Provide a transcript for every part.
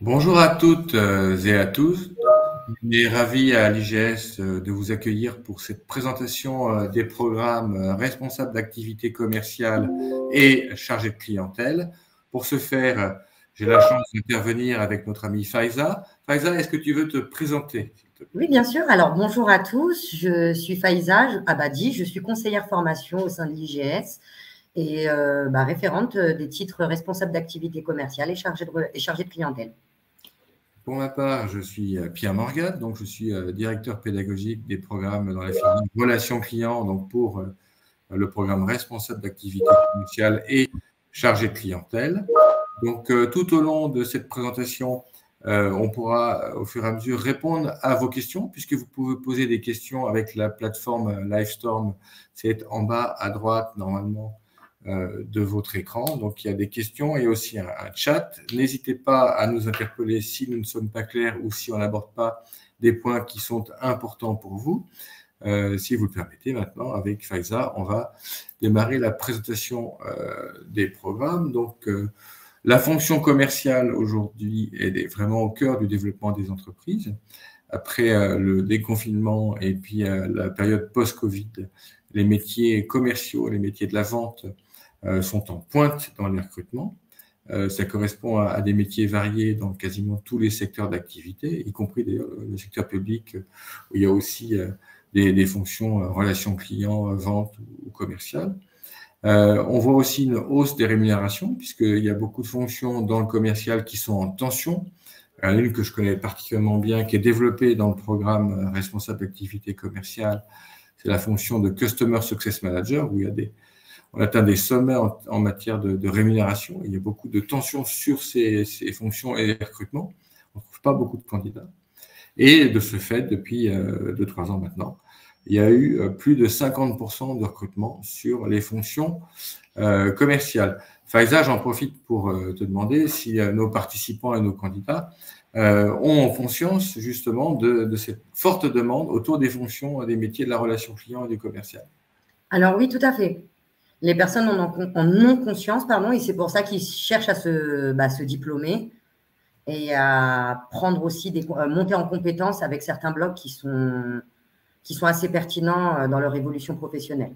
Bonjour à toutes et à tous. On est ravi à l'IGS de vous accueillir pour cette présentation des programmes responsables d'activités commerciales et chargés de clientèle. Pour ce faire, j'ai la chance d'intervenir avec notre amie Faiza. Faiza, est-ce que tu veux te présenter, s'il te plaît? Oui, bien sûr. Alors, bonjour à tous. Je suis Faiza Abadi. Je suis conseillère formation au sein de l'IGS et référente des titres responsables d'activité commerciale et chargée de clientèle. Pour ma part, je suis Pierre Morgade, donc je suis directeur pédagogique des programmes dans la filière relations clients, donc pour le programme responsable d'activité commerciale et chargé de clientèle. Donc, tout au long de cette présentation, on pourra au fur et à mesure répondre à vos questions, puisque vous pouvez poser des questions avec la plateforme Livestorm. C'est en bas à droite, normalement, de votre écran. Donc, il y a des questions et aussi un chat. N'hésitez pas à nous interpeller si nous ne sommes pas clairs ou si on n'aborde pas des points qui sont importants pour vous. Si vous le permettez, maintenant, avec Faiza, on va démarrer la présentation des programmes. Donc, la fonction commerciale aujourd'hui est vraiment au cœur du développement des entreprises. Après le déconfinement et puis la période post-Covid, les métiers commerciaux, les métiers de la vente sont en pointe dans les recrutements. Ça correspond à des métiers variés dans quasiment tous les secteurs d'activité, y compris d'ailleurs le secteur public, où il y a aussi des fonctions relations clients, vente ou commerciales. On voit aussi une hausse des rémunérations, puisqu'il y a beaucoup de fonctions dans le commercial qui sont en tension. Une que je connais particulièrement bien, qui est développée dans le programme responsable d'activité commerciale, c'est la fonction de Customer Success Manager, où on atteint des sommets en matière de rémunération. Il y a beaucoup de tensions sur ces fonctions et les recrutements. On ne trouve pas beaucoup de candidats. Et de ce fait, depuis 2-3 ans maintenant, il y a eu plus de 50% de recrutement sur les fonctions commerciales. Faiza, j'en profite pour te demander si nos participants et nos candidats ont conscience justement de cette forte demande autour des fonctions, des métiers de la relation client et du commercial. Alors oui, tout à fait. Les personnes en ont conscience, et c'est pour ça qu'ils cherchent à se diplômer et à prendre aussi monter en compétences avec certains blocs qui sont assez pertinents dans leur évolution professionnelle.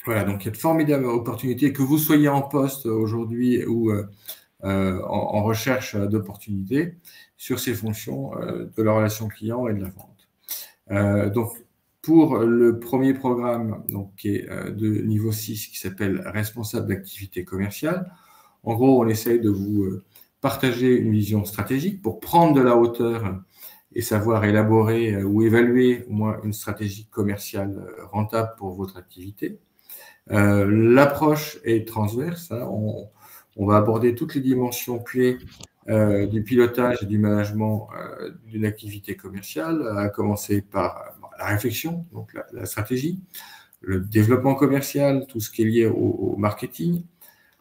Voilà, donc il y a de formidables opportunités, que vous soyez en poste aujourd'hui ou en recherche d'opportunités sur ces fonctions de la relation client et de la vente. Donc, pour le premier programme, donc, qui est de niveau 6, qui s'appelle responsable d'activité commerciale, en gros, on essaye de vous partager une vision stratégique pour prendre de la hauteur et savoir élaborer ou évaluer au moins une stratégie commerciale rentable pour votre activité. L'approche est transverse. On va aborder toutes les dimensions clés du pilotage et du management d'une activité commerciale, à commencer par la réflexion, donc la stratégie, le développement commercial, tout ce qui est lié au marketing,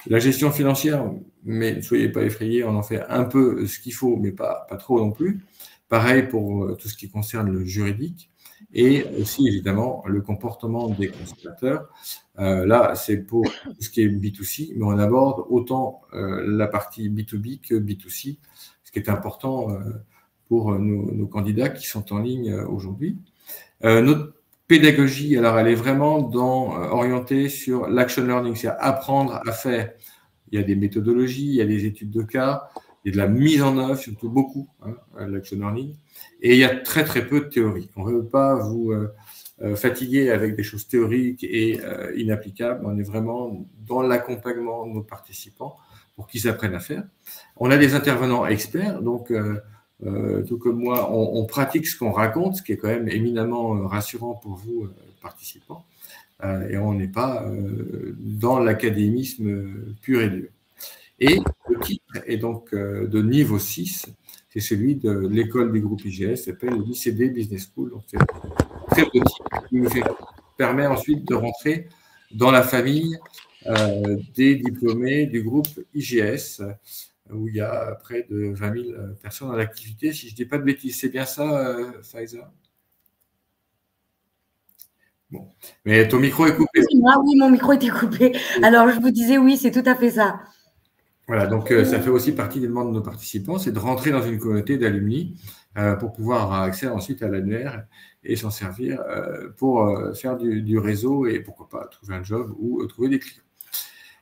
la gestion financière, mais ne soyez pas effrayés, on en fait un peu ce qu'il faut, mais pas trop non plus. Pareil pour tout ce qui concerne le juridique et aussi évidemment le comportement des consommateurs. Là, c'est pour tout ce qui est B2C, mais on aborde autant la partie B2B que B2C, ce qui est important pour nos candidats qui sont en ligne aujourd'hui. Notre pédagogie, alors elle est vraiment orientée sur l'action learning, c'est apprendre à faire. Il y a des méthodologies, il y a des études de cas, il y a de la mise en œuvre, surtout beaucoup, l'action learning, et il y a très très peu de théorie. On ne veut pas vous fatiguer avec des choses théoriques et inapplicables. On est vraiment dans l'accompagnement de nos participants pour qu'ils apprennent à faire. On a des intervenants experts, donc tout comme moi, on pratique ce qu'on raconte, ce qui est quand même éminemment rassurant pour vous, participants, et on n'est pas dans l'académisme pur et dur. Et le titre est donc de niveau 6, c'est celui de l'école du groupe IGS, s'appelle l'ICD Business School. Donc c'est très petit, qui nous permet ensuite de rentrer dans la famille des diplômés du groupe IGS, où il y a près de 20 000 personnes en activité. Si je ne dis pas de bêtises, c'est bien ça, Faiza? Bon. Mais ton micro est coupé. Oui, mon micro était coupé. Alors, je vous disais, oui, c'est tout à fait ça. Voilà, donc ça fait aussi partie des demandes de nos participants, c'est de rentrer dans une communauté d'alumni pour pouvoir avoir accès ensuite à l'annuaire et s'en servir pour faire du réseau et pourquoi pas trouver un job ou trouver des clients.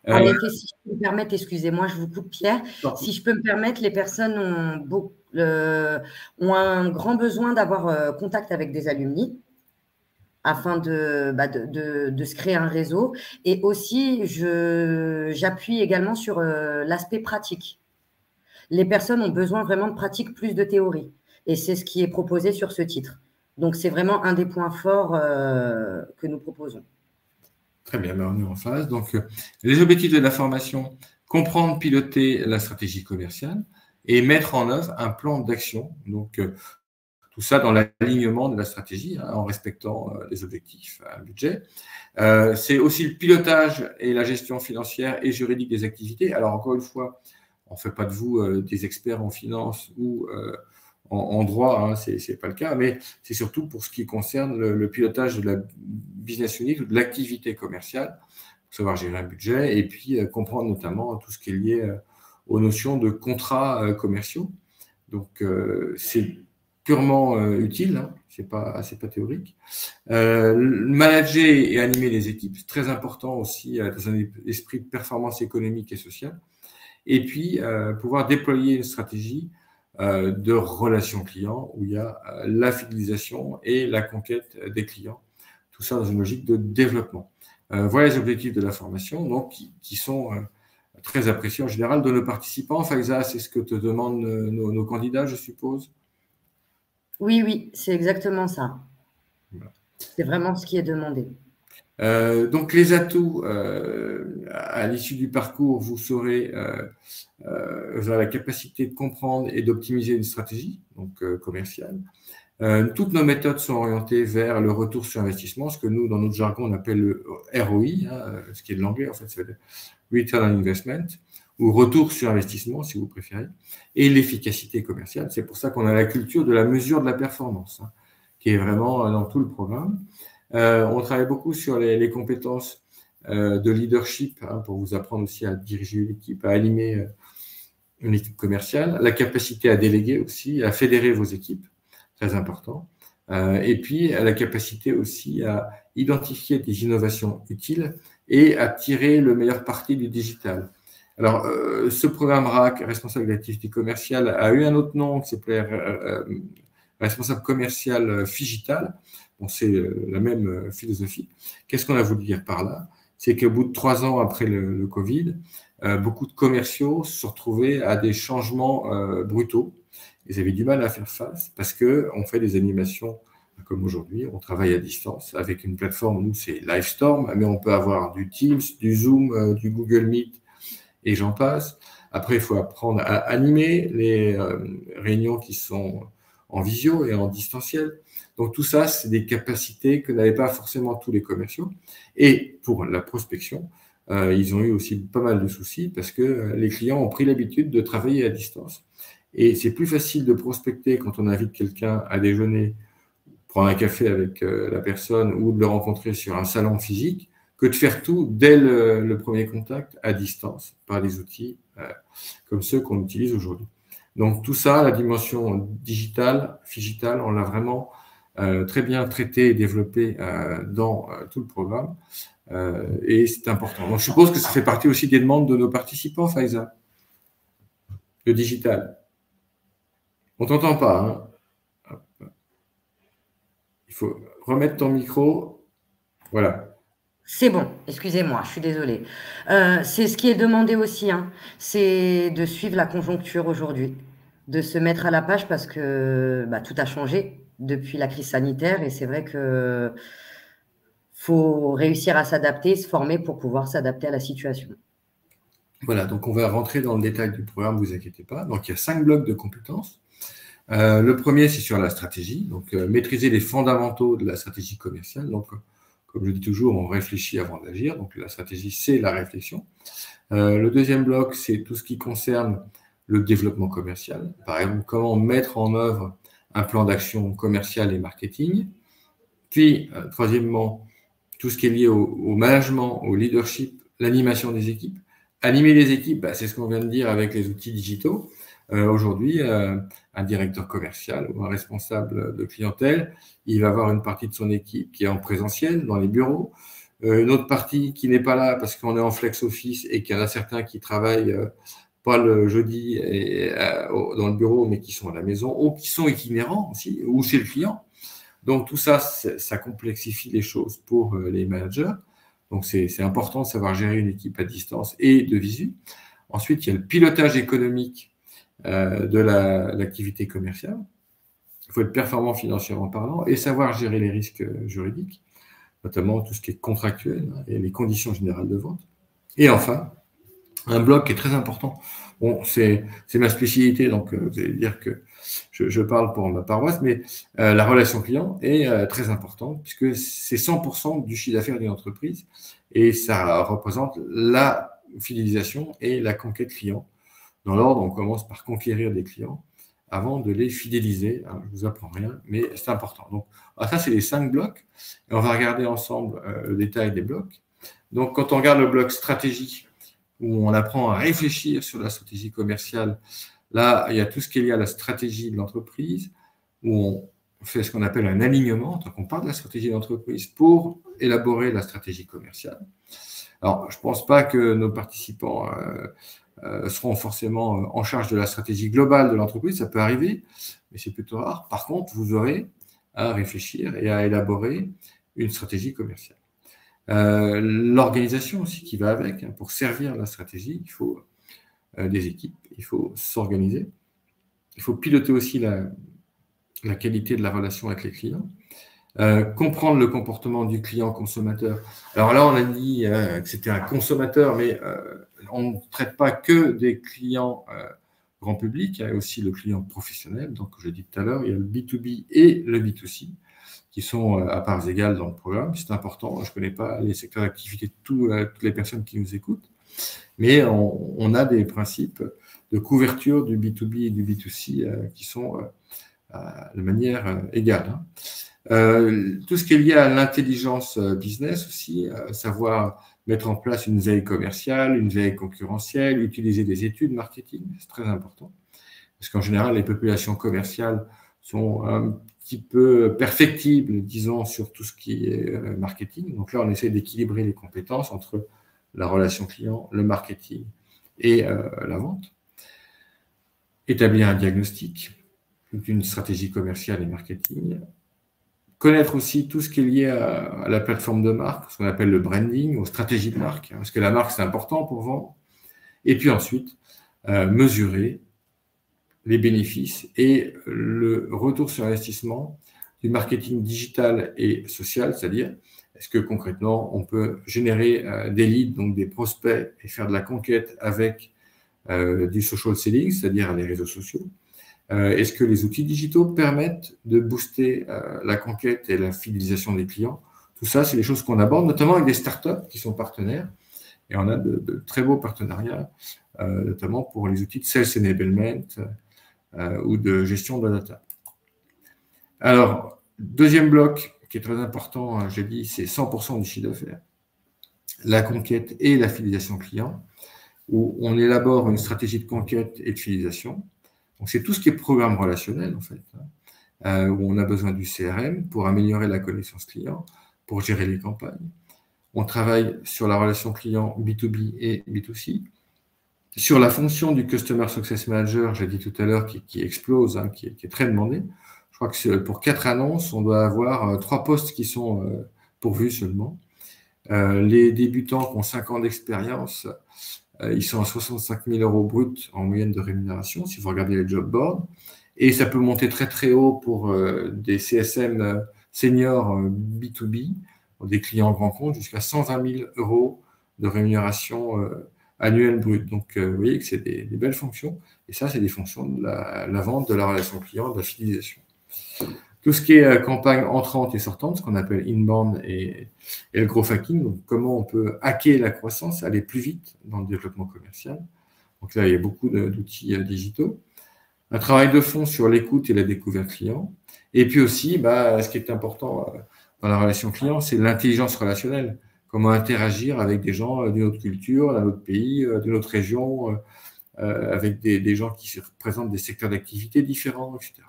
En effet, si je peux me permettre, excusez-moi, je vous coupe Pierre, si je peux me permettre, les personnes ont un grand besoin d'avoir contact avec des alumni afin de se créer un réseau. Et aussi, j'appuie également sur l'aspect pratique. Les personnes ont besoin vraiment de pratique plus de théorie. Et c'est ce qui est proposé sur ce titre. Donc, c'est vraiment un des points forts que nous proposons. Très bien, on est en phase. Donc, les objectifs de la formation, comprendre, piloter la stratégie commerciale et mettre en œuvre un plan d'action. Donc, tout ça dans l'alignement de la stratégie, en respectant les objectifs, un budget. C'est aussi le pilotage et la gestion financière et juridique des activités. Alors, encore une fois, on ne fait pas de vous des experts en finance ou en droit, ce n'est pas le cas, mais c'est surtout pour ce qui concerne le pilotage de la business unit ou de l'activité commerciale, pour savoir gérer un budget et puis comprendre notamment tout ce qui est lié aux notions de contrats commerciaux. Donc, c'est purement utile, c'est pas théorique. Manager et animer les équipes, c'est très important aussi dans un esprit de performance économique et sociale. Et puis, pouvoir déployer une stratégie de relations clients où il y a la fidélisation et la conquête des clients. Tout ça dans une logique de développement. Voilà les objectifs de la formation, donc qui sont très appréciés en général de nos participants. Faiza, c'est ce que te demandent nos candidats, je suppose? Oui, c'est exactement ça. Voilà. C'est vraiment ce qui est demandé. Donc, les atouts, à l'issue du parcours, vous aurez la capacité de comprendre et d'optimiser une stratégie donc, commerciale. Toutes nos méthodes sont orientées vers le retour sur investissement, ce que nous, dans notre jargon, on appelle le ROI, ce qui est de l'anglais, en fait, c'est le Return on Investment, ou retour sur investissement, si vous préférez, et l'efficacité commerciale. C'est pour ça qu'on a la culture de la mesure de la performance, qui est vraiment dans tout le programme. On travaille beaucoup sur les compétences de leadership pour vous apprendre aussi à diriger une équipe, à animer une équipe commerciale, la capacité à déléguer aussi, à fédérer vos équipes, très important, et puis la capacité aussi à identifier des innovations utiles et à tirer le meilleur parti du digital. Alors, ce programme RAC, responsable d'activité commerciale, a eu un autre nom qui s'appelait responsable commercial Figital. Bon, c'est la même philosophie. Qu'est-ce qu'on a voulu dire par là? C'est qu'au bout de 3 ans après le Covid, beaucoup de commerciaux se sont retrouvés à des changements brutaux. Ils avaient du mal à faire face parce qu'on fait des animations comme aujourd'hui. On travaille à distance avec une plateforme, nous, c'est Livestorm, mais on peut avoir du Teams, du Zoom, du Google Meet et j'en passe. Après, il faut apprendre à animer les réunions qui sont en visio et en distanciel. Donc, tout ça, c'est des capacités que n'avaient pas forcément tous les commerciaux. Et pour la prospection, ils ont eu aussi pas mal de soucis parce que les clients ont pris l'habitude de travailler à distance. Et c'est plus facile de prospecter quand on invite quelqu'un à déjeuner, prendre un café avec la personne ou de le rencontrer sur un salon physique que de faire tout dès le premier contact à distance par des outils comme ceux qu'on utilise aujourd'hui. Donc tout ça, la dimension digitale, Figital, on l'a vraiment très bien traité et développé dans tout le programme et c'est important. Donc je suppose que ça fait partie aussi des demandes de nos participants, Faiza, le digital. On t'entend pas, hein? Il faut remettre ton micro. Voilà. C'est bon, excusez-moi, je suis désolée. C'est ce qui est demandé aussi, c'est de suivre la conjoncture aujourd'hui, de se mettre à la page parce que tout a changé depuis la crise sanitaire et c'est vrai que faut réussir à s'adapter, se former pour pouvoir s'adapter à la situation. Voilà, donc on va rentrer dans le détail du programme, ne vous inquiétez pas. Donc il y a 5 blocs de compétences. Le premier, c'est sur la stratégie, donc maîtriser les fondamentaux de la stratégie commerciale. Donc, comme je dis toujours, on réfléchit avant d'agir. Donc, la stratégie, c'est la réflexion. Le deuxième bloc, c'est tout ce qui concerne le développement commercial. Par exemple, comment mettre en œuvre un plan d'action commercial et marketing. Puis, troisièmement, tout ce qui est lié au management, au leadership, l'animation des équipes, Animer les équipes, c'est ce qu'on vient de dire avec les outils digitaux. Aujourd'hui, un directeur commercial ou un responsable de clientèle, il va avoir une partie de son équipe qui est en présentiel dans les bureaux, une autre partie qui n'est pas là parce qu'on est en flex office et qu'il y en a certains qui travaillent pas le jeudi dans le bureau, mais qui sont à la maison, ou qui sont itinérants aussi, ou chez le client. Donc tout ça, ça complexifie les choses pour les managers. Donc c'est important de savoir gérer une équipe à distance et de visu. Ensuite, il y a le pilotage économique de l'activité commerciale. Il faut être performant financièrement parlant et savoir gérer les risques juridiques, notamment tout ce qui est contractuel et les conditions générales de vente. Et enfin, un bloc qui est très important. Bon, c'est ma spécialité, donc vous allez dire que je parle pour ma paroisse, mais la relation client est très importante puisque c'est 100% du chiffre d'affaires d'une entreprise et ça représente la fidélisation et la conquête client. Dans l'ordre, on commence par conquérir des clients avant de les fidéliser. Je ne vous apprends rien, mais c'est important. Donc, ça, c'est les 5 blocs. Et on va regarder ensemble le détail des blocs. Donc, quand on regarde le bloc stratégie, où on apprend à réfléchir sur la stratégie commerciale, là, il y a tout ce qui est lié à la stratégie de l'entreprise, où on fait ce qu'on appelle un alignement. Donc, on part de la stratégie de l'entreprise pour élaborer la stratégie commerciale. Alors, je ne pense pas que nos participants seront forcément en charge de la stratégie globale de l'entreprise, ça peut arriver, mais c'est plutôt rare. Par contre, vous aurez à réfléchir et à élaborer une stratégie commerciale. L'organisation aussi qui va avec, pour servir la stratégie, il faut des équipes, il faut s'organiser, il faut piloter aussi la qualité de la relation avec les clients, comprendre le comportement du client consommateur. Alors là, on a dit que c'était un consommateur, mais on ne traite pas que des clients grand public, il y a aussi le client professionnel. Donc, je l'ai dit tout à l'heure, il y a le B2B et le B2C qui sont à parts égales dans le programme. C'est important. Je ne connais pas les secteurs d'activité de toutes les personnes qui nous écoutent, mais on a des principes de couverture du B2B et du B2C qui sont de manière égale. Tout ce qui est lié à l'intelligence business aussi, savoir mettre en place une veille commerciale, une veille concurrentielle, utiliser des études marketing, c'est très important. Parce qu'en général, les populations commerciales sont un petit peu perfectibles, disons, sur tout ce qui est marketing. Donc là, on essaie d'équilibrer les compétences entre la relation client, le marketing et la vente. Établir un diagnostic d'une stratégie commerciale et marketing. Connaître aussi tout ce qui est lié à la plateforme de marque, ce qu'on appelle le branding, aux stratégies de marque, parce que la marque, c'est important pour vendre. Et puis ensuite, mesurer les bénéfices et le retour sur investissement du marketing digital et social, c'est-à-dire est-ce que concrètement, on peut générer des leads, donc des prospects, et faire de la conquête avec du social selling, c'est-à-dire les réseaux sociaux. Est-ce que les outils digitaux permettent de booster la conquête et la fidélisation des clients? Tout ça, c'est des choses qu'on aborde, notamment avec des startups qui sont partenaires. Et on a de très beaux partenariats, notamment pour les outils de sales enablement ou de gestion de la data. Alors, deuxième bloc qui est très important, j'ai dit, c'est 100% du chiffre d'affaires. La conquête et la fidélisation client, où on élabore une stratégie de conquête et de fidélisation. Donc, c'est tout ce qui est programme relationnel, en fait, où on a besoin du CRM pour améliorer la connaissance client, pour gérer les campagnes. On travaille sur la relation client B2B et B2C. Sur la fonction du Customer Success Manager, j'ai dit tout à l'heure, qui explose, qui est très demandée. Je crois que pour 4 annonces, on doit avoir 3 postes qui sont pourvus seulement. Les débutants qui ont 5 ans d'expérience, ils sont à 65 000 € bruts en moyenne de rémunération, si vous regardez les job boards. Et ça peut monter très, très haut pour des CSM seniors B2B, des clients grands comptes, jusqu'à 120 000 € de rémunération annuelle brute. Donc, vous voyez que c'est des belles fonctions. Et ça, c'est des fonctions de la vente, de la relation client, de la fidélisation. Tout ce qui est campagne entrante et sortante, ce qu'on appelle inbound et le growth hacking, donc comment on peut hacker la croissance, aller plus vite dans le développement commercial. Donc là, il y a beaucoup d'outils digitaux. Un travail de fond sur l'écoute et la découverte client. Et puis aussi, ce qui est important dans la relation client, c'est l'intelligence relationnelle. comment interagir avec des gens d'une autre culture, d'un autre pays, d'une autre région, avec des gens qui représentent des secteurs d'activité différents, etc.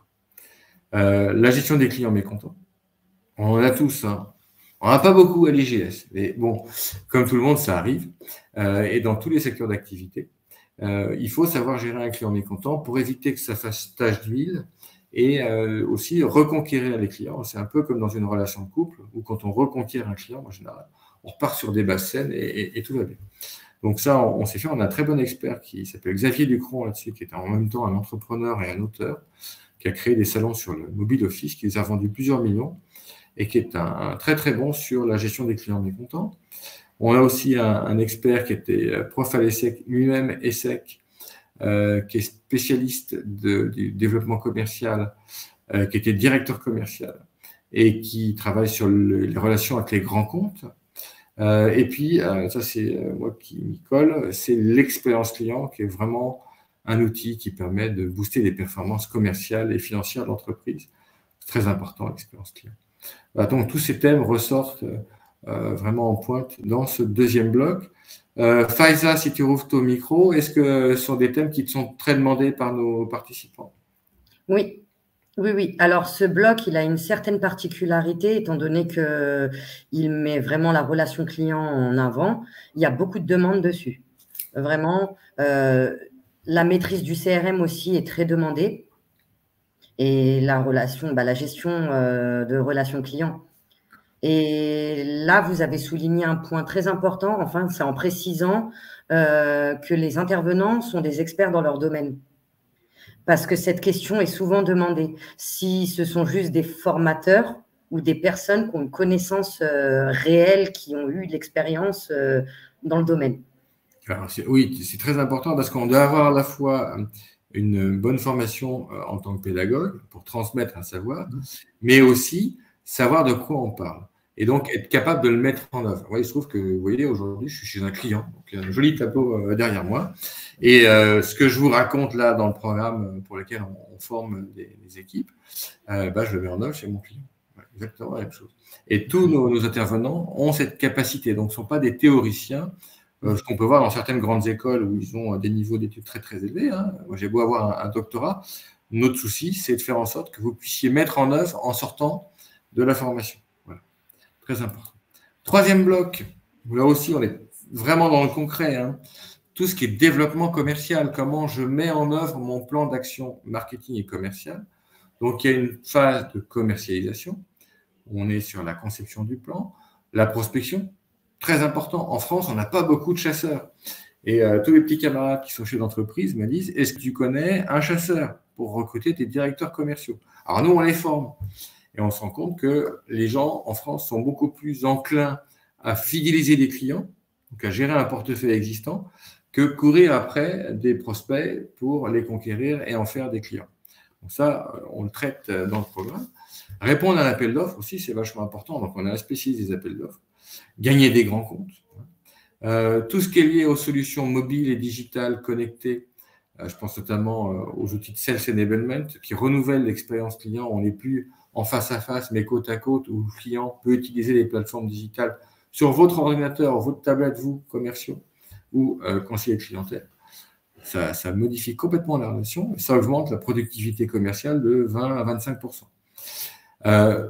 La gestion des clients mécontents. On en a tous, hein. On n'en a pas beaucoup à l'IGS, mais bon, comme tout le monde, ça arrive. Et dans tous les secteurs d'activité, il faut savoir gérer un client mécontent pour éviter que ça fasse tache d'huile et aussi reconquérir les clients. C'est un peu comme dans une relation de couple où quand on reconquiert un client, en général, on repart sur des basses scènes et tout va bien. Donc ça, on s'est fait. On a un très bon expert qui s'appelle Xavier Ducron là-dessus, qui est en même temps un entrepreneur et un auteur, qui a créé des salons sur le mobile office, qui les a vendus plusieurs millions et qui est un très très bon sur la gestion des clients mécontents. On a aussi un expert qui était prof à l'ESSEC, lui-même ESSEC, qui est spécialiste du développement commercial, qui était directeur commercial et qui travaille sur les relations avec les grands comptes. Et puis, ça c'est moi qui m'y colle, c'est l'expérience client qui est vraiment un outil qui permet de booster les performances commerciales et financières de l'entreprise. C'est très important, l'expérience client. Donc, tous ces thèmes ressortent vraiment en pointe dans ce deuxième bloc. Faiza, si tu rouvres ton micro, est-ce que ce sont des thèmes qui te sont très demandés par nos participants? Oui. Oui. Alors, ce bloc, il a une certaine particularité, étant donné qu'il met vraiment la relation client en avant. Il y a beaucoup de demandes dessus. Vraiment, la maîtrise du CRM aussi est très demandée. Et la gestion de relations clients. Et là, vous avez souligné un point très important, enfin, c'est en précisant que les intervenants sont des experts dans leur domaine. Parce que cette question est souvent demandée. Si ce sont juste des formateurs ou des personnes qui ont une connaissance réelle, qui ont eu de l'expérience dans le domaine. Alors, oui, c'est très important parce qu'on doit avoir à la fois une bonne formation en tant que pédagogue pour transmettre un savoir, mais aussi savoir de quoi on parle. Et donc, être capable de le mettre en œuvre. Ouais, il se trouve que, vous voyez, aujourd'hui, je suis chez un client, donc il y a un joli tableau derrière moi. Et ce que je vous raconte là dans le programme pour lequel on forme des équipes, je le mets en œuvre chez mon client. Ouais, exactement la même chose. Et tous nos intervenants ont cette capacité. Donc, ce ne sont pas des théoriciens, ce qu'on peut voir dans certaines grandes écoles où ils ont des niveaux d'études très, très élevés. Hein. Moi, j'ai beau avoir un doctorat. Notre souci, c'est de faire en sorte que vous puissiez mettre en œuvre en sortant de la formation. Voilà. Très important. Troisième bloc, là aussi, on est vraiment dans le concret. Hein. Tout ce qui est développement commercial, comment je mets en œuvre mon plan d'action marketing et commercial. Donc, il y a une phase de commercialisation. On est sur la conception du plan, la prospection. Très important. En France, on n'a pas beaucoup de chasseurs. Et tous les petits camarades qui sont chefs d'entreprise me disent, est-ce que tu connais un chasseur pour recruter tes directeurs commerciaux? Alors nous, on les forme. Et on se rend compte que les gens en France sont beaucoup plus enclins à fidéliser des clients, donc à gérer un portefeuille existant, que courir après des prospects pour les conquérir et en faire des clients. Donc ça, on le traite dans le programme. Répondre à un appel d'offres aussi, c'est vachement important. Donc on a un spécialiste des appels d'offres. Gagner des grands comptes. Tout ce qui est lié aux solutions mobiles et digitales connectées, je pense notamment aux outils de Sales Enablement qui renouvellent l'expérience client. On n'est plus en face à face, mais côte à côte, où le client peut utiliser les plateformes digitales sur votre ordinateur, votre tablette, vous, commerciaux ou conseiller de clientèle. Ça modifie complètement la relation et ça augmente la productivité commerciale de 20 à 25%.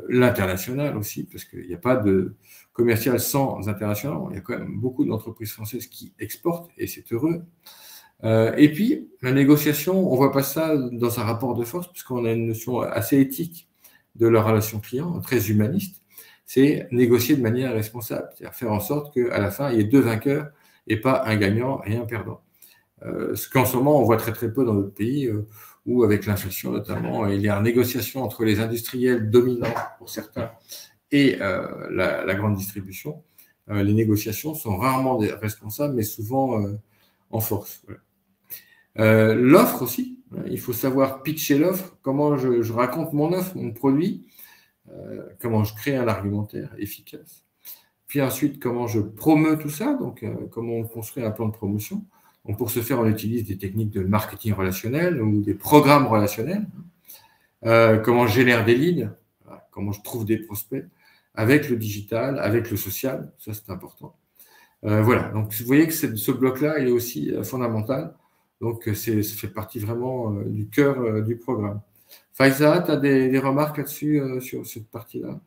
L'international aussi, parce qu'il n'y a pas de commercial sans international. Il y a quand même beaucoup d'entreprises françaises qui exportent et c'est heureux. Et puis, la négociation, on ne voit pas ça dans un rapport de force, puisqu'on a une notion assez éthique de la relation client, très humaniste. C'est négocier de manière responsable, c'est-à-dire faire en sorte qu'à la fin, il y ait deux vainqueurs et pas un gagnant et un perdant. Ce qu'en ce moment, on voit très très peu dans notre pays, où avec l'inflation notamment, il y a une négociation entre les industriels dominants pour certains et la grande distribution. Les négociations sont rarement responsables, mais souvent en force. Voilà. L'offre aussi, il faut savoir pitcher l'offre, comment je raconte mon offre, mon produit, comment je crée un argumentaire efficace. Puis ensuite, comment je promeus tout ça, donc comment on construit un plan de promotion. Donc, pour ce faire, on utilise des techniques de marketing relationnel ou des programmes relationnels. Comment je génère des leads, comment je trouve des prospects, avec le digital, avec le social, ça c'est important. Voilà, donc vous voyez que ce bloc-là est aussi fondamental, donc ça fait partie vraiment du cœur du programme. Faiza, tu as des remarques là-dessus, sur cette partie-là?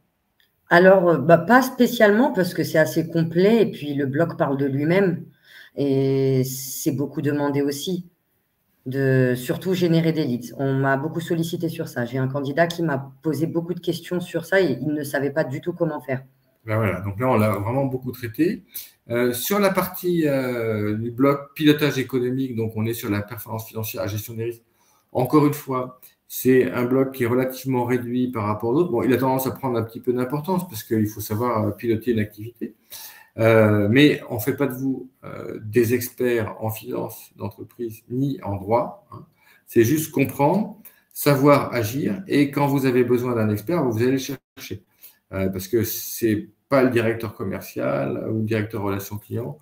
Alors, pas spécialement parce que c'est assez complet et puis le bloc parle de lui-même et c'est beaucoup demandé aussi de surtout générer des leads. On m'a beaucoup sollicité sur ça. J'ai un candidat qui m'a posé beaucoup de questions sur ça et il ne savait pas du tout comment faire. Ben voilà, donc là, on l'a vraiment beaucoup traité. Sur la partie du bloc pilotage économique, donc on est sur la performance financière, la gestion des risques. Encore une fois, c'est un bloc qui est relativement réduit par rapport aux autres. Bon, il a tendance à prendre un petit peu d'importance parce qu'il faut savoir piloter une activité. Mais on ne fait pas de vous des experts en finance d'entreprise ni en droit. Hein. C'est juste comprendre, savoir agir. Et quand vous avez besoin d'un expert, vous allez le chercher. Parce que c'est pas le directeur commercial ou le directeur relations clients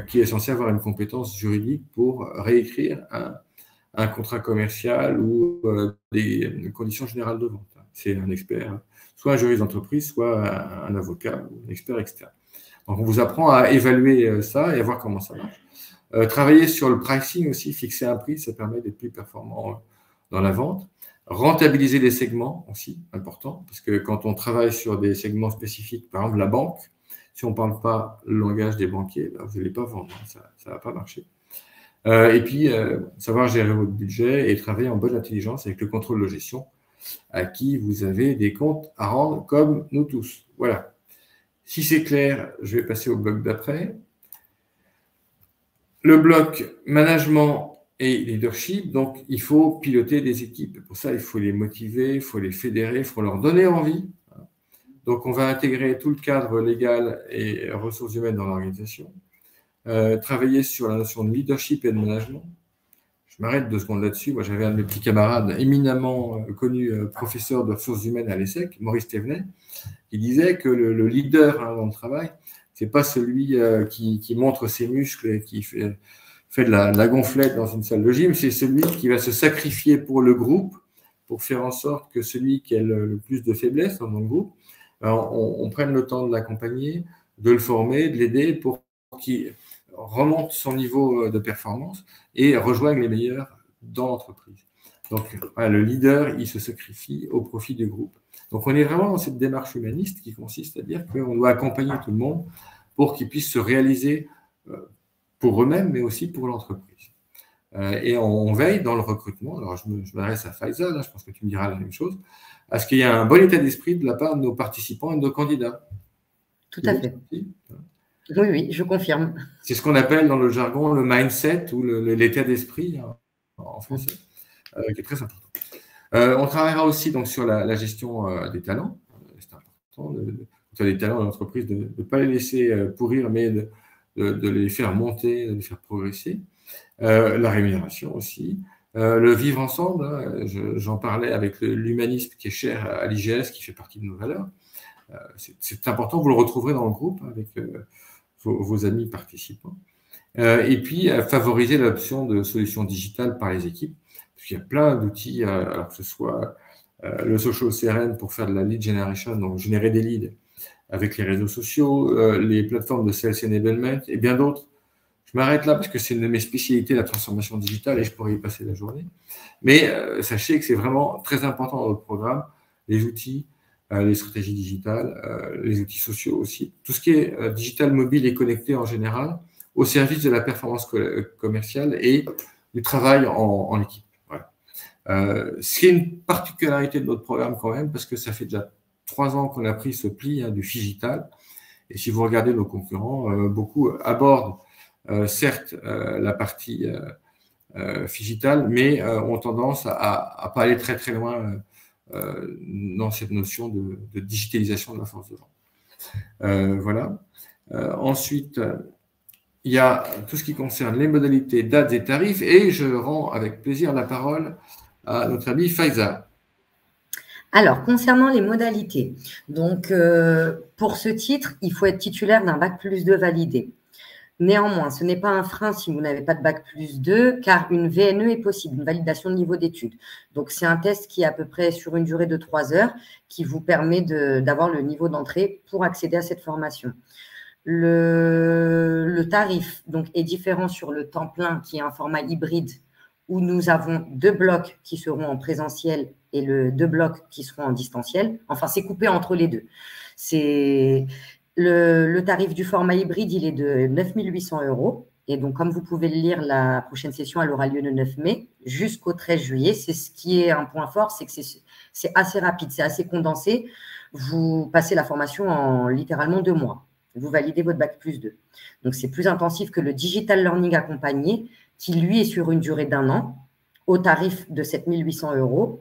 qui est censé avoir une compétence juridique pour réécrire un contrat commercial ou des conditions générales de vente. C'est un expert, soit un juriste d'entreprise, soit un avocat ou un expert externe. Donc, on vous apprend à évaluer ça et à voir comment ça marche. Travailler sur le pricing aussi, fixer un prix, ça permet d'être plus performant dans la vente. Rentabiliser les segments aussi, important, parce que quand on travaille sur des segments spécifiques, par exemple la banque, si on ne parle pas le langage des banquiers, là, vous n'allez pas vendre, ça ne va pas marcher. Et puis, savoir gérer votre budget et travailler en bonne intelligence avec le contrôle de gestion, à qui vous avez des comptes à rendre comme nous tous. Voilà. Si c'est clair, je vais passer au bloc d'après. Le bloc management et leadership, donc il faut piloter des équipes. Pour ça, il faut les motiver, il faut les fédérer, il faut leur donner envie. Donc, on va intégrer tout le cadre légal et ressources humaines dans l'organisation. Travailler sur la notion de leadership et de management. Je m'arrête 2 secondes là-dessus. Moi, j'avais un de mes petits camarades éminemment connu professeur de ressources humaines à l'ESSEC, Maurice Thévenet, qui disait que le leader dans le travail, c'est pas celui qui montre ses muscles et qui fait de la gonflette dans une salle de gym, c'est celui qui va se sacrifier pour le groupe, pour faire en sorte que celui qui a le plus de faiblesses dans le groupe, on prenne le temps de l'accompagner, de le former, de l'aider pour qu'il remonte son niveau de performance et rejoigne les meilleurs dans l'entreprise. Donc, voilà, le leader, il se sacrifie au profit du groupe. Donc, on est vraiment dans cette démarche humaniste qui consiste à dire qu'on doit accompagner tout le monde pour qu'ils puissent se réaliser pour eux-mêmes, mais aussi pour l'entreprise. Et on veille dans le recrutement, alors je m'adresse à Faiza, là, je pense que tu me diras la même chose, à ce qu'il y ait un bon état d'esprit de la part de nos participants et de nos candidats. Tout à fait. Oui, je confirme. C'est ce qu'on appelle dans le jargon le mindset ou l'état d'esprit en français, qui est très important. On travaillera aussi donc sur la gestion des talents. C'est important, quand il y a des talents dans l'entreprise, de ne pas les laisser pourrir, mais de les faire monter, de les faire progresser. La rémunération aussi. Le vivre ensemble, hein, j'en parlais avec l'humanisme qui est cher à l'IGS, qui fait partie de nos valeurs. C'est important, vous le retrouverez dans le groupe avec vos amis participants. Et puis, favoriser l'adoption de solutions digitales par les équipes. Parce qu'il y a plein d'outils, alors que ce soit le social CRM pour faire de la lead generation, donc générer des leads avec les réseaux sociaux, les plateformes de sales enablement et bien d'autres. Je m'arrête là parce que c'est une de mes spécialités, la transformation digitale, et je pourrais y passer la journée. Mais sachez que c'est vraiment très important dans votre programme, les outils, les stratégies digitales, les outils sociaux aussi, tout ce qui est digital, mobile et connecté en général, au service de la performance commerciale et du travail en équipe. Voilà. Ce qui est une particularité de notre programme quand même, parce que ça fait déjà 3 ans qu'on a pris ce pli du Figital. Et si vous regardez nos concurrents, beaucoup abordent certes la partie Figital, mais ont tendance à pas aller très très loin dans cette notion de digitalisation de la force de vente. Voilà. Ensuite, il y a tout ce qui concerne les modalités, dates et tarifs, et je rends avec plaisir la parole à notre amie Faiza. Alors, concernant les modalités, donc pour ce titre, il faut être titulaire d'un bac+2 validé. Néanmoins, ce n'est pas un frein si vous n'avez pas de bac+2, car une VNE est possible, une validation de niveau d'études. Donc, c'est un test qui est à peu près sur une durée de 3 heures, qui vous permet d'avoir le niveau d'entrée pour accéder à cette formation. Le tarif donc, est différent sur le temps plein, qui est un format hybride, où nous avons 2 blocs qui seront en présentiel et 2 blocs qui seront en distanciel. Enfin, c'est coupé entre les deux. C'est le tarif du format hybride, il est de 9 800 €. Et donc, comme vous pouvez le lire, la prochaine session, elle aura lieu le 9 mai jusqu'au 13 juillet. C'est ce qui est un point fort, c'est que c'est assez rapide, c'est assez condensé. Vous passez la formation en littéralement 2 mois. Vous validez votre bac+2. Donc, c'est plus intensif que le digital learning accompagné, qui, lui, est sur une durée d'1 an, au tarif de 7 800 €.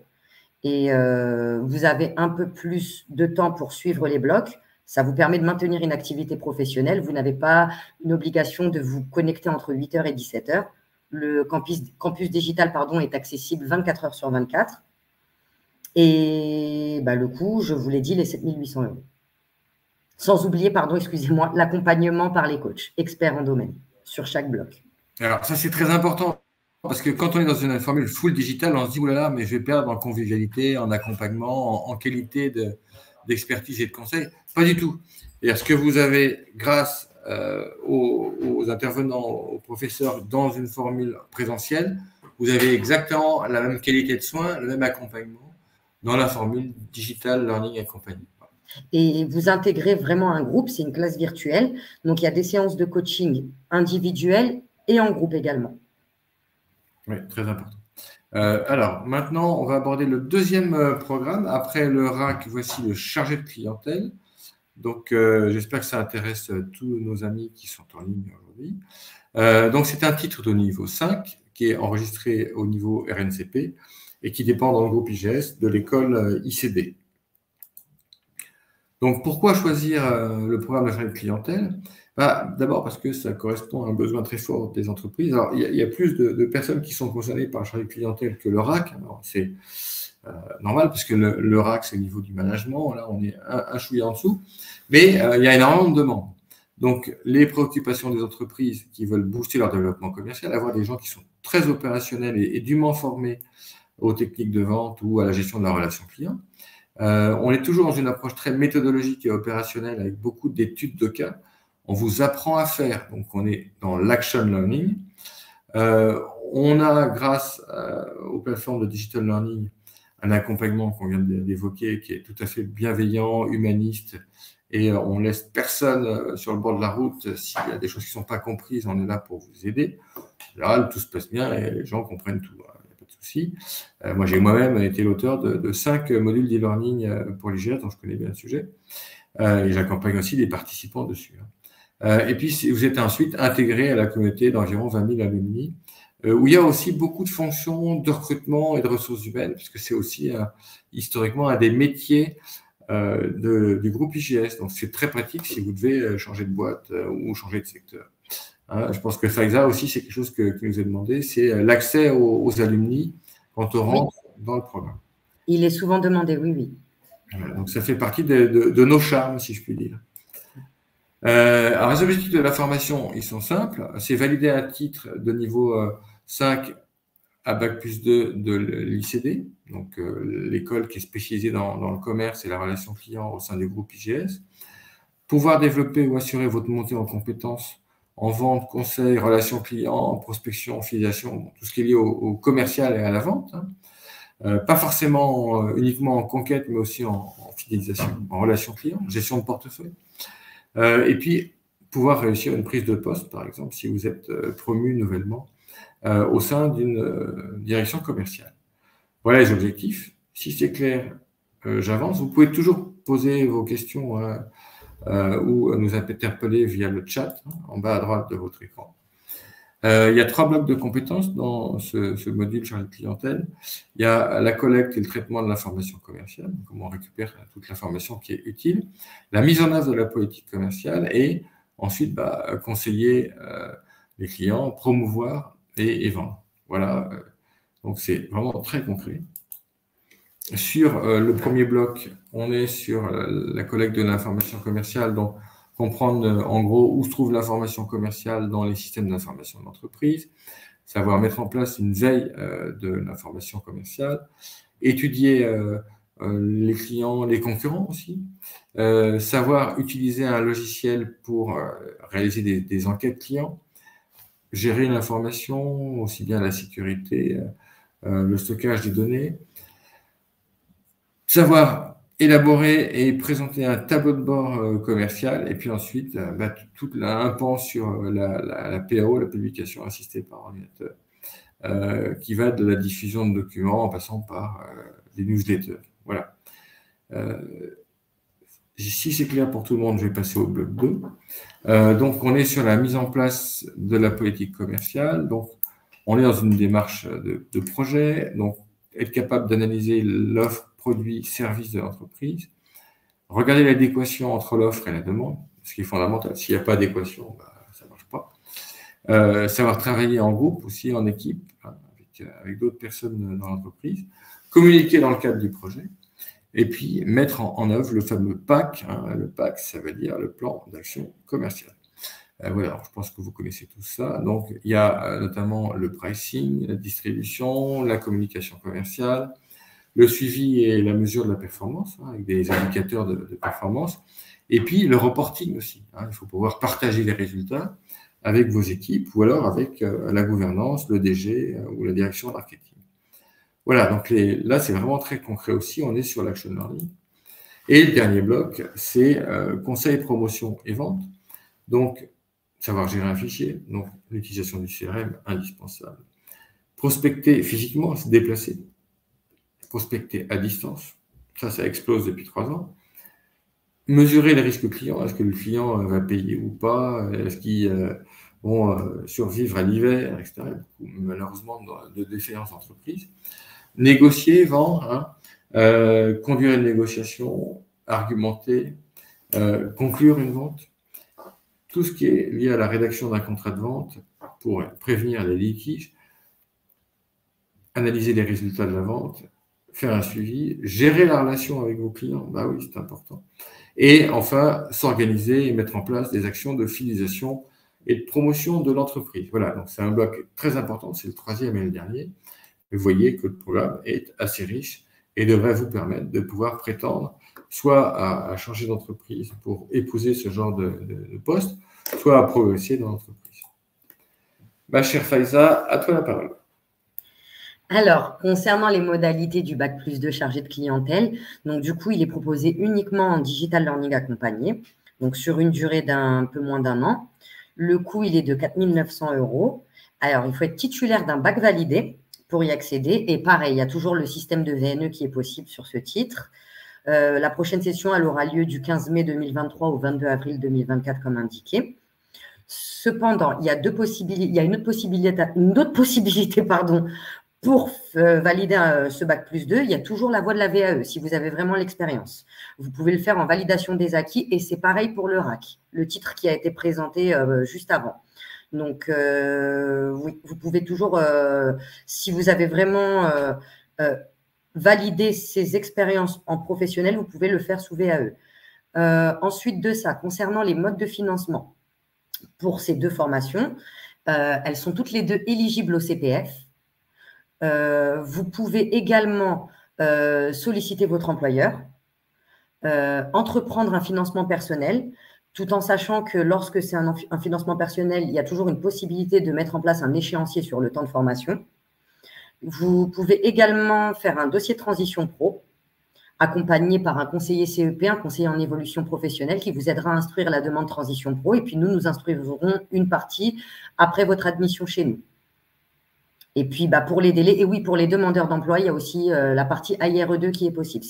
Et vous avez un peu plus de temps pour suivre les blocs. Ça vous permet de maintenir une activité professionnelle. Vous n'avez pas une obligation de vous connecter entre 8 h et 17 h. Le campus digital est accessible 24 heures sur 24. Et le coût, je vous l'ai dit, les 7 800 €. Sans oublier, excusez-moi, l'accompagnement par les coachs, experts en domaine, sur chaque bloc. Alors, ça, c'est très important, parce que quand on est dans une formule full digital, on se dit, oulala, mais je vais perdre en convivialité, en accompagnement, en qualité d'expertise et de conseil. Pas du tout. Et ce que vous avez, grâce aux intervenants, aux professeurs, dans une formule présentielle, vous avez exactement la même qualité de soins, le même accompagnement dans la formule digital learning accompagné. Et vous intégrez vraiment un groupe, c'est une classe virtuelle. Donc, il y a des séances de coaching individuelles et en groupe également. Oui, très important. Alors, maintenant, on va aborder le deuxième programme. Après le RAC, voici le chargé de clientèle. Donc, j'espère que ça intéresse tous nos amis qui sont en ligne aujourd'hui. Donc, c'est un titre de niveau 5 qui est enregistré au niveau RNCP et qui dépend dans le groupe IGS de l'école ICD. Donc, pourquoi choisir le programme de chargé de clientèle? D'abord parce que ça correspond à un besoin très fort des entreprises. Alors, il y a plus de personnes qui sont concernées par le chargé de clientèle que le RAC. C'est normal, parce que le RAC, c'est le niveau du management. Là, on est un chouïa en dessous. Mais il y a énormément de demandes. Donc, les préoccupations des entreprises qui veulent booster leur développement commercial, avoir des gens qui sont très opérationnels et dûment formés aux techniques de vente ou à la gestion de la relation client. On est toujours dans une approche très méthodologique et opérationnelle avec beaucoup d'études de cas. On vous apprend à faire, donc on est dans l'action learning. On a, grâce aux plateformes de digital learning, un accompagnement qu'on vient d'évoquer qui est tout à fait bienveillant, humaniste, et on laisse personne sur le bord de la route. S'il y a des choses qui ne sont pas comprises, on est là pour vous aider. En général, tout se passe bien et les gens comprennent tout. Moi, j'ai moi-même été l'auteur de 5 modules d'e-learning pour l'IGS, donc je connais bien le sujet. Et j'accompagne aussi des participants dessus. Et puis, vous êtes ensuite intégré à la communauté d'environ 20 000 alumni, où il y a aussi beaucoup de fonctions de recrutement et de ressources humaines, puisque c'est aussi historiquement un des métiers du groupe IGS. Donc, c'est très pratique si vous devez changer de boîte ou changer de secteur. Je pense que FAISA aussi, c'est quelque chose qui nous est demandé, c'est l'accès aux alumni quand on rentre dans le programme. Il est souvent demandé, oui. Voilà, donc, ça fait partie de nos charmes, si je puis dire. Alors, les objectifs de la formation, ils sont simples. C'est valider un titre de niveau 5 à bac+2 de l'ICD, donc l'école qui est spécialisée dans le commerce et la relation client au sein du groupe IGS. Pouvoir développer ou assurer votre montée en compétences en vente, conseil, relations clients, prospection, filiation, tout ce qui est lié au commercial et à la vente. Pas forcément uniquement en conquête, mais aussi en fidélisation, en relation client, gestion de portefeuille. Et puis, pouvoir réussir une prise de poste, par exemple, si vous êtes promu nouvellement au sein d'une direction commerciale. Voilà les objectifs. Si c'est clair, j'avance. Vous pouvez toujours poser vos questions ou nous interpeller via le chat en bas à droite de votre écran. Il y a 3 blocs de compétences dans ce module chargé de clientèle. Il y a la collecte et le traitement de l'information commerciale, comment on récupère toute l'information qui est utile, la mise en œuvre de la politique commerciale et ensuite conseiller les clients, promouvoir et vendre. Voilà, donc c'est vraiment très concret. Sur le premier bloc, on est sur la collecte de l'information commerciale, donc comprendre en gros où se trouve l'information commerciale dans les systèmes d'information de l'entreprise, savoir mettre en place une veille de l'information commerciale, étudier les clients, les concurrents aussi, savoir utiliser un logiciel pour réaliser des enquêtes clients, gérer l'information, aussi bien la sécurité, le stockage des données, savoir élaborer et présenter un tableau de bord commercial, et puis ensuite tout un pan sur la PAO, la publication assistée par ordinateur, qui va de la diffusion de documents en passant par les newsletters. Voilà. Si c'est clair pour tout le monde, je vais passer au bloc 2. Donc, on est sur la mise en place de la politique commerciale. Donc, on est dans une démarche de projet. Donc, être capable d'analyser l'offre, produit, service de l'entreprise. Regarder l'adéquation entre l'offre et la demande, ce qui est fondamental. S'il n'y a pas d'adéquation, ça ne marche pas. Savoir travailler en groupe aussi, en équipe, hein, avec d'autres personnes dans l'entreprise. Communiquer dans le cadre du projet. Et puis, mettre en œuvre le fameux PAC. Hein. Le PAC, ça veut dire le plan d'action commerciale. Voilà, alors, je pense que vous connaissez tout ça. Donc, il y a notamment le pricing, la distribution, la communication commerciale, le suivi et la mesure de la performance, hein, avec des indicateurs de performance, et puis le reporting aussi. Hein. Il faut pouvoir partager les résultats avec vos équipes ou alors avec la gouvernance, le DG ou la direction marketing. Voilà, donc là, c'est vraiment très concret aussi. On est sur l'action learning. Et le dernier bloc, c'est conseil, promotion et vente. Donc, savoir gérer un fichier, donc l'utilisation du CRM, indispensable. Prospecter physiquement, se déplacer. Prospecter à distance. Ça explose depuis 3 ans. Mesurer les risques clients. Est-ce que le client va payer ou pas? Est-ce qu'ils vont survivre à l'hiver, etc. Il y a beaucoup, malheureusement, de défaillances d'entreprise. Négocier, vendre, hein, conduire une négociation, argumenter, conclure une vente. Tout ce qui est lié à la rédaction d'un contrat de vente pour prévenir les litiges, analyser les résultats de la vente, faire un suivi, gérer la relation avec vos clients, bah oui, c'est important. Et enfin, s'organiser et mettre en place des actions de fidélisation et de promotion de l'entreprise. Voilà, donc c'est un bloc très important, c'est le 3e et le dernier. Vous voyez que le programme est assez riche et devrait vous permettre de pouvoir prétendre soit à changer d'entreprise pour épouser ce genre de poste, soit à progresser dans l'entreprise. Ma chère Faiza, à toi la parole. Alors, concernant les modalités du Bac+2 chargé de clientèle, donc du coup, il est proposé uniquement en digital learning accompagné, donc sur une durée d'un peu moins d'1 an. Le coût, il est de 4 900 €. Alors, il faut être titulaire d'un bac validé pour y accéder. Et pareil, il y a toujours le système de VNE qui est possible sur ce titre. La prochaine session, elle aura lieu du 15 mai 2023 au 22 avril 2024, comme indiqué. Cependant, il y a une autre possibilité, pour valider ce Bac+2. Il y a toujours la voie de la VAE, si vous avez vraiment l'expérience. Vous pouvez le faire en validation des acquis, et c'est pareil pour le RAC, le titre qui a été présenté juste avant. Donc, vous pouvez toujours, si vous avez vraiment validé ces expériences en professionnel, vous pouvez le faire sous VAE. Ensuite de ça, concernant les modes de financement pour ces 2 formations, elles sont toutes les 2 éligibles au CPF. Vous pouvez également solliciter votre employeur, entreprendre un financement personnel, tout en sachant que lorsque c'est un financement personnel, il y a toujours une possibilité de mettre en place un échéancier sur le temps de formation. Vous pouvez également faire un dossier de transition pro, accompagné par un conseiller CEP, un conseiller en évolution professionnelle, qui vous aidera à instruire la demande de transition pro. Et puis nous instruirons une partie après votre admission chez nous. Et puis, pour les délais, et oui, pour les demandeurs d'emploi, il y a aussi la partie AIRE2 qui est possible.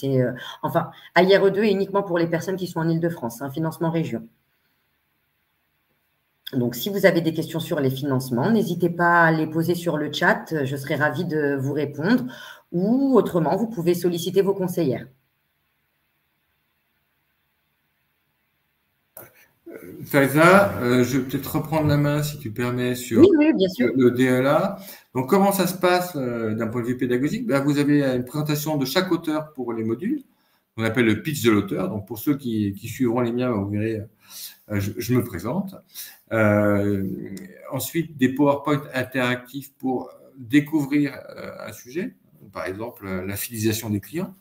Enfin, AIRE2 est uniquement pour les personnes qui sont en Île-de-France, c'est un financement région. Donc, si vous avez des questions sur les financements, n'hésitez pas à les poser sur le chat, je serai ravie de vous répondre. Ou autrement, vous pouvez solliciter vos conseillères. Faiza, je vais peut-être reprendre la main, si tu permets, sur oui, bien sûr. le DLA. Donc, comment ça se passe d'un point de vue pédagogique? Vous avez une présentation de chaque auteur pour les modules, qu'on appelle le pitch de l'auteur. Donc, pour ceux qui suivront les miens, vous verrez, je me présente. Ensuite, des PowerPoint interactifs pour découvrir un sujet, par exemple la fidélisation des clients,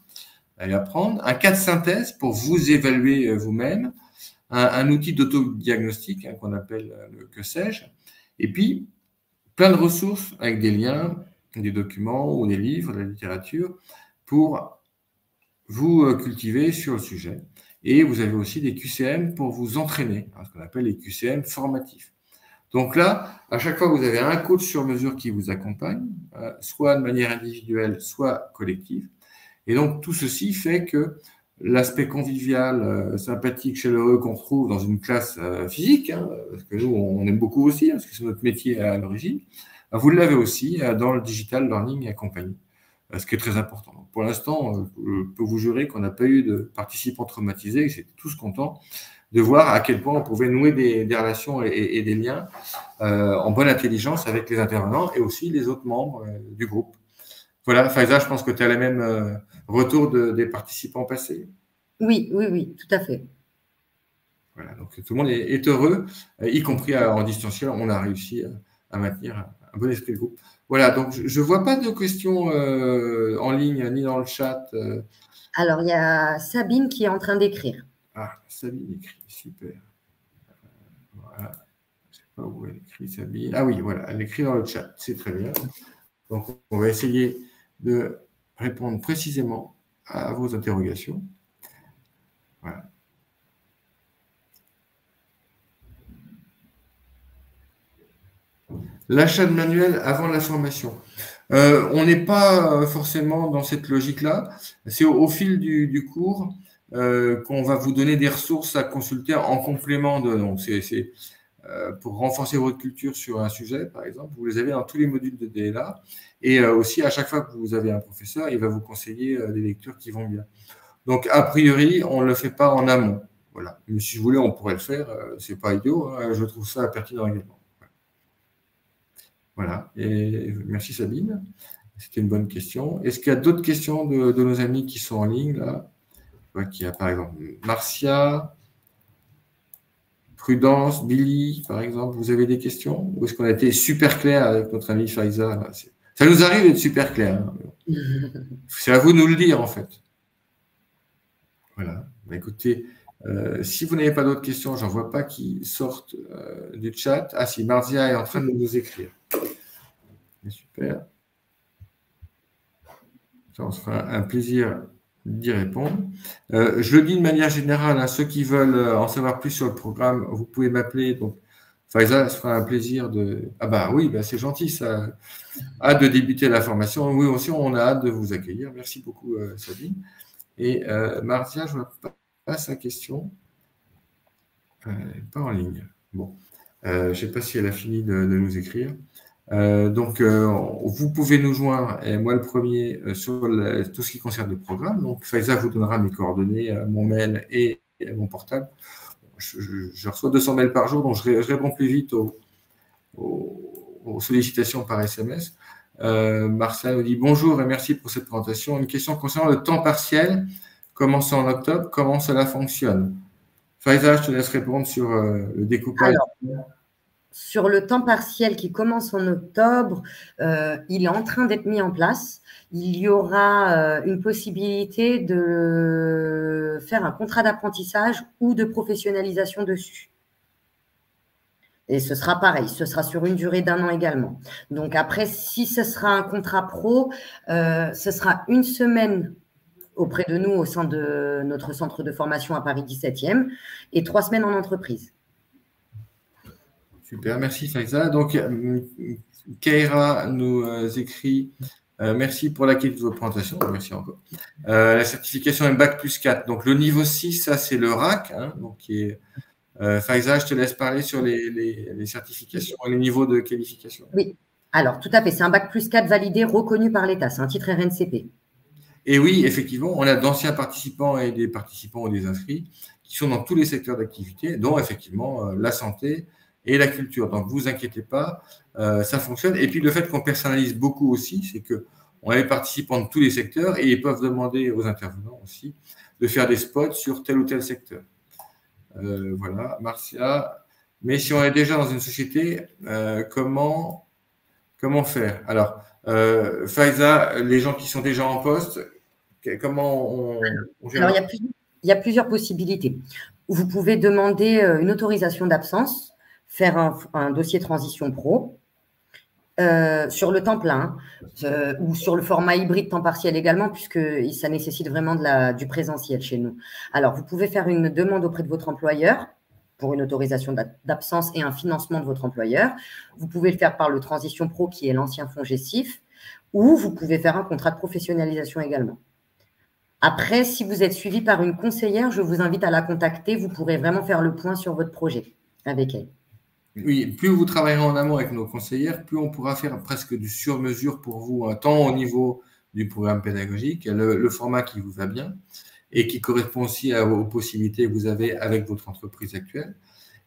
à apprendre. Un cas de synthèse pour vous évaluer vous-même. Un outil d'autodiagnostic qu'on appelle le que sais-je. Et puis, plein de ressources avec des liens, des documents ou des livres, de la littérature, pour vous cultiver sur le sujet. Et vous avez aussi des QCM pour vous entraîner, ce qu'on appelle les QCM formatifs. Donc là, à chaque fois, vous avez un coach sur mesure qui vous accompagne, soit de manière individuelle, soit collective. Et donc, tout ceci fait que l'aspect convivial, sympathique, chaleureux qu'on retrouve dans une classe physique, parce que nous, on aime beaucoup aussi, parce que c'est notre métier à l'origine, vous l'avez aussi dans le digital learning et compagnie, ce qui est très important. Donc, pour l'instant, je peux vous jurer qu'on n'a pas eu de participants traumatisés, et c'était tous contents de voir à quel point on pouvait nouer des relations et des liens en bonne intelligence avec les intervenants et aussi les autres membres du groupe. Voilà, Faiza, je pense que tu as le même retour des participants passés. Oui, oui, oui, tout à fait. Voilà, donc tout le monde est heureux, y compris en distanciel, on a réussi à maintenir un bon esprit de groupe. Voilà, donc je ne vois pas de questions en ligne ni dans le chat. Alors, il y a Sabine qui est en train d'écrire. Ah, Sabine écrit, super. Voilà, je ne sais pas où elle écrit, Sabine. Ah oui, voilà, elle écrit dans le chat, c'est très bien. Donc, on va essayer de répondre précisément à vos interrogations. Voilà. L'achat de manuel avant la formation. On n'est pas forcément dans cette logique-là. C'est au fil du cours qu'on va vous donner des ressources à consulter en complément de. Donc, c'est pour renforcer votre culture sur un sujet, par exemple. Vous les avez dans tous les modules de DLA. Et aussi, à chaque fois que vous avez un professeur, il va vous conseiller des lectures qui vont bien. Donc, a priori, on ne le fait pas en amont. Voilà. Mais si vous voulez, on pourrait le faire. C'est pas idiot. Je trouve ça pertinent également. Voilà. Et merci Sabine. C'était une bonne question. Est-ce qu'il y a d'autres questions de nos amis qui sont en ligne là? Je vois qu'il y a par exemple Marcia, Prudence, Billy, par exemple. Vous avez des questions? Ou est-ce qu'on a été super clair avec notre ami Faiza? Ça nous arrive d'être super clair. Hein. C'est à vous de nous le dire en fait. Voilà. Bah, écoutez, si vous n'avez pas d'autres questions, j'en vois pas qui sortent du chat. Ah si, Marcia est en train de nous écrire. Super. Ça, on se fera un plaisir d'y répondre. Je le dis de manière générale, à ceux qui veulent en savoir plus sur le programme, vous pouvez m'appeler. Donc, Faiza, ça fera un plaisir de. Ah bah oui, bah c'est gentil, ça. Hâte de débuter la formation. Oui, aussi, on a hâte de vous accueillir. Merci beaucoup, Sabine. Et Marcia, je vois pas sa question. Pas en ligne. Bon. Je ne sais pas si elle a fini de nous écrire. Donc, vous pouvez nous joindre, et moi le premier, sur tout ce qui concerne le programme. Donc, Faiza vous donnera mes coordonnées, mon mail et mon portable. Je reçois 200 mails par jour, donc je réponds plus vite aux sollicitations par SMS. Marcel nous dit bonjour et merci pour cette présentation. Une question concernant le temps partiel commençant en octobre, comment cela fonctionne? Faiza, je te laisse répondre sur le découpage. Alors, sur le temps partiel qui commence en octobre, il est en train d'être mis en place. Il y aura une possibilité de faire un contrat d'apprentissage ou de professionnalisation dessus. Et ce sera pareil, ce sera sur une durée d'1 an également. Donc après, si ce sera un contrat pro, ce sera une semaine auprès de nous au sein de notre centre de formation à Paris 17e et 3 semaines en entreprise. Super, merci Faiza. Donc, Kaira nous écrit merci pour la qualité de votre présentation. Merci encore. La certification est Bac plus 4. Donc, le niveau 6, ça, c'est le RAC. Hein, donc, Faiza, je te laisse parler sur les certifications et les niveaux de qualification. Oui, alors tout à fait. C'est un Bac plus 4 validé, reconnu par l'État. C'est un titre RNCP. Et oui, effectivement, on a d'anciens participants et des participants ou des inscrits qui sont dans tous les secteurs d'activité, dont effectivement la santé et la culture. Donc, vous inquiétez pas, ça fonctionne. Et puis, le fait qu'on personnalise beaucoup aussi, c'est qu'on a les participants de tous les secteurs et ils peuvent demander aux intervenants aussi de faire des spots sur tel ou tel secteur. Voilà, Marcia. Mais si on est déjà dans une société, comment faire? Alors, Faiza, les gens qui sont déjà en poste, comment on gère? Alors, il y a plusieurs possibilités. Vous pouvez demander une autorisation d'absence, faire un dossier transition pro sur le temps plein ou sur le format hybride temps partiel également, puisque ça nécessite vraiment du présentiel chez nous. Alors, vous pouvez faire une demande auprès de votre employeur pour une autorisation d'absence et un financement de votre employeur. Vous pouvez le faire par le Transition Pro, qui est l'ancien fonds GESIF, ou vous pouvez faire un contrat de professionnalisation également. Après, si vous êtes suivi par une conseillère, je vous invite à la contacter. Vous pourrez vraiment faire le point sur votre projet avec elle. Oui, plus vous travaillerez en amont avec nos conseillères, plus on pourra faire presque du sur-mesure pour vous, tant au niveau du programme pédagogique, le format qui vous va bien et qui correspond aussi aux possibilités que vous avez avec votre entreprise actuelle,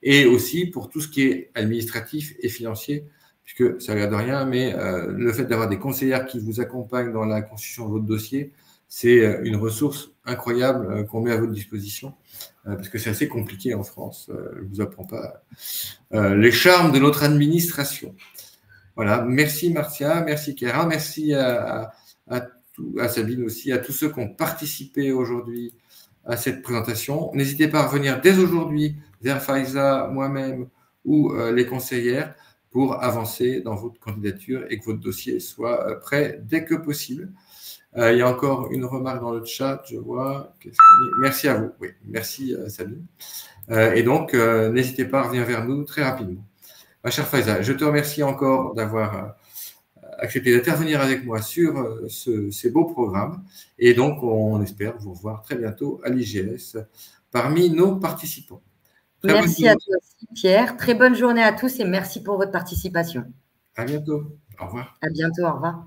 et aussi pour tout ce qui est administratif et financier, puisque ça ne regarde rien, mais le fait d'avoir des conseillères qui vous accompagnent dans la constitution de votre dossier, c'est une ressource incroyable qu'on met à votre disposition, parce que c'est assez compliqué en France. Je ne vous apprends pas les charmes de notre administration. Voilà, merci Marcia, merci Kéra, merci à Sabine aussi, à tous ceux qui ont participé aujourd'hui à cette présentation. N'hésitez pas à revenir dès aujourd'hui vers Faiza, moi-même ou les conseillères pour avancer dans votre candidature et que votre dossier soit prêt dès que possible. Il y a encore une remarque dans le chat, je vois. Merci à vous. Oui, merci Sabine. Et donc, n'hésitez pas à revenir vers nous très rapidement. Ma chère Faiza, je te remercie encore d'avoir accepté d'intervenir avec moi sur ces beaux programmes. Et donc, on espère vous revoir très bientôt à l'IGS parmi nos participants. Merci à toi aussi, Pierre. Très bonne journée à tous et merci pour votre participation. À bientôt. Au revoir. À bientôt. Au revoir.